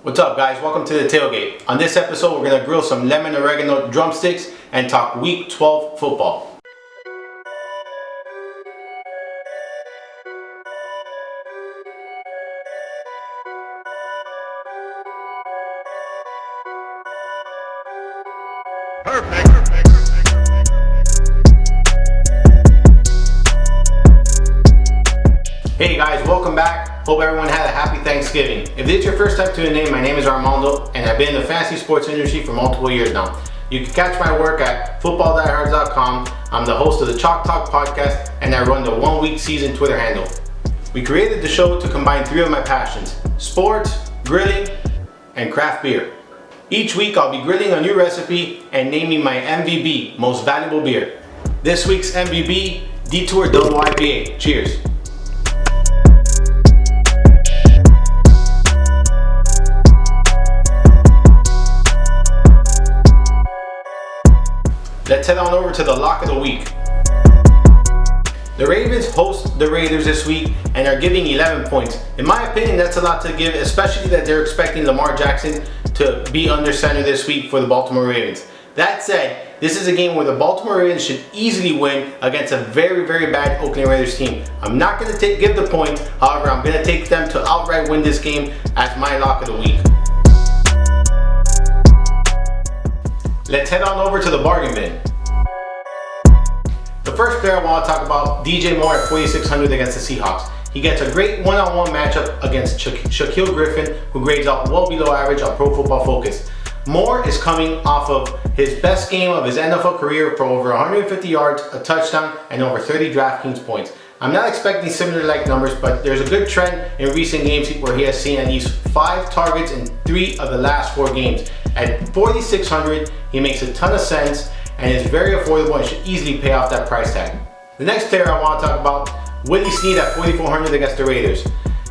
What's up, guys? Welcome to the Tailgate. On this episode, we're going to grill some lemon oregano drumsticks and talk Week 12 football. Hey guys, welcome back. Hope everyone had a happy Thanksgiving. If this is your first time tuning in, my name is Armando and I've been in the fantasy sports industry for multiple years now. You can catch my work at footballdiehards.com. I'm the host of the Chalk Talk podcast and I run the 1 week season Twitter handle. We created the show to combine three of my passions: sports, grilling, and craft beer. Each week I'll be grilling a new recipe and naming my MVB, most valuable beer. This week's MVB, Detour Double IPA. Cheers. Let's head on over to the lock of the week. The Ravens host the Raiders this week and are giving 11 points. In my opinion, that's a lot to give, especially that they're expecting Lamar Jackson to be under center this week for the Baltimore Ravens. That said, this is a game where the Baltimore Ravens should easily win against a very, very bad Oakland Raiders team. I'm not going to give the point, however, I'm going to take them to outright win this game as my lock of the week. Let's head on over to the bargain bin. The first player I want to talk about, DJ Moore at 4,600 against the Seahawks. He gets a great one-on-one matchup against Shaquille Griffin, who grades out well below average on Pro Football Focus. Moore is coming off of his best game of his NFL career for over 150 yards, a touchdown, and over 30 DraftKings points. I'm not expecting similar like numbers, but there's a good trend in recent games where he has seen at least 5 targets in 3 of the last 4 games. At 4,600, he makes a ton of sense and is very affordable and should easily pay off that price tag. The next player I want to talk about, Willie Snead at 4,400 against the Raiders.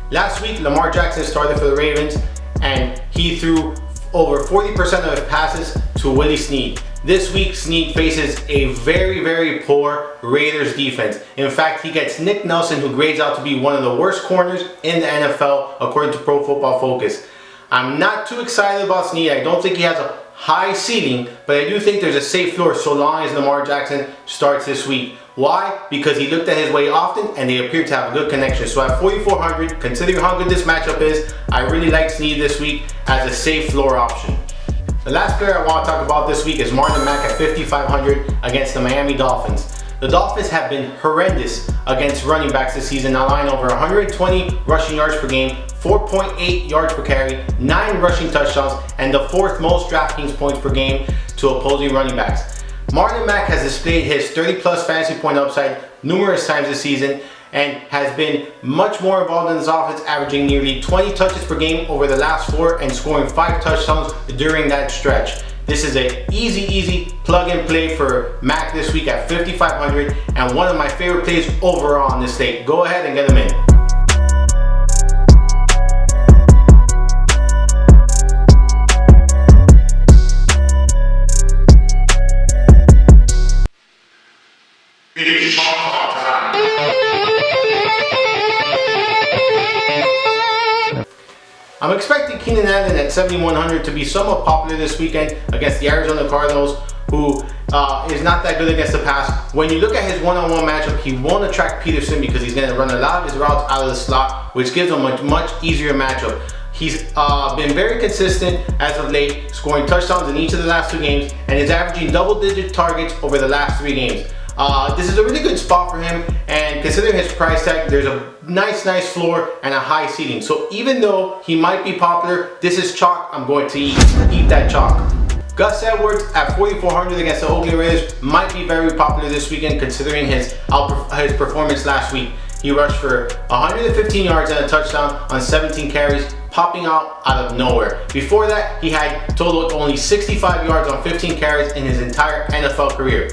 Last week, Lamar Jackson started for the Ravens and he threw over 40% of his passes to Willie Snead. This week, Snead faces a very, very poor Raiders defense. In fact, he gets Nick Nelson, who grades out to be one of the worst corners in the NFL according to Pro Football Focus. I'm not too excited about Snead. I don't think he has a high ceiling, but I do think there's a safe floor so long as Lamar Jackson starts this week. Why? Because he looked at his way often and they appear to have a good connection. So at 4,400, considering how good this matchup is, I really like Snead this week as a safe floor option. The last player I want to talk about this week is Marlon Mack at 5,500 against the Miami Dolphins. The Dolphins have been horrendous against running backs this season, allowing over 120 rushing yards per game, 4.8 yards per carry, 9 rushing touchdowns, and the 4th most DraftKings points per game to opposing running backs. Marlon Mack has displayed his 30-plus fantasy point upside numerous times this season and has been much more involved in his offense, averaging nearly 20 touches per game over the last 4 and scoring 5 touchdowns during that stretch. This is an easy plug and play for Mack this week at 5,500 and one of my favorite plays overall on this slate. Go ahead and get him in. I'm expecting Keenan Allen at 7,100 to be somewhat popular this weekend against the Arizona Cardinals, who is not that good against the pass. When you look at his one-on-one matchup, he won't attract Peterson because he's going to run a lot of his routes out of the slot, which gives him a much easier matchup. He's been very consistent as of late, scoring touchdowns in each of the last 2 games, and is averaging double-digit targets over the last 3 games. This is a really good spot for him, and considering his price tag, there's a nice floor and a high ceiling. So even though he might be popular, this is chalk. I'm going to eat that chalk. Gus Edwards at 4,400 against the Oakland Raiders might be very popular this weekend considering his performance last week. He rushed for 115 yards and a touchdown on 17 carries, popping out of nowhere. Before that, he had totaled only 65 yards on 15 carries in his entire NFL career.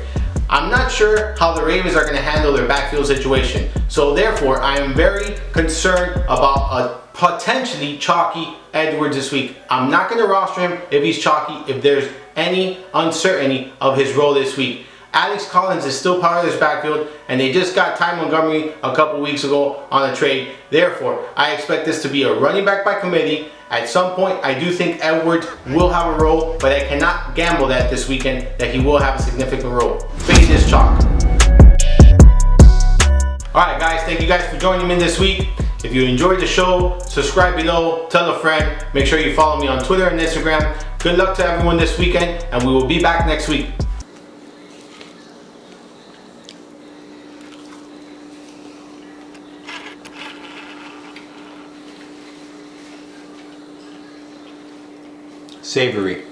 I'm not sure how the Ravens are going to handle their backfield situation. So therefore, I am very concerned about a potentially chalky Edwards this week. I'm not going to roster him if he's chalky, if there's any uncertainty of his role this week. Alex Collins is still part of this backfield, and they just got Ty Montgomery a couple weeks ago on a trade. Therefore, I expect this to be a running back by committee. At some point, I do think Edwards will have a role, but I cannot gamble that this weekend that he will have a significant role. Fade this chalk. Alright guys, thank you guys for joining me this week. If you enjoyed the show, subscribe below, tell a friend, make sure you follow me on Twitter and Instagram. Good luck to everyone this weekend, and we will be back next week. Savory.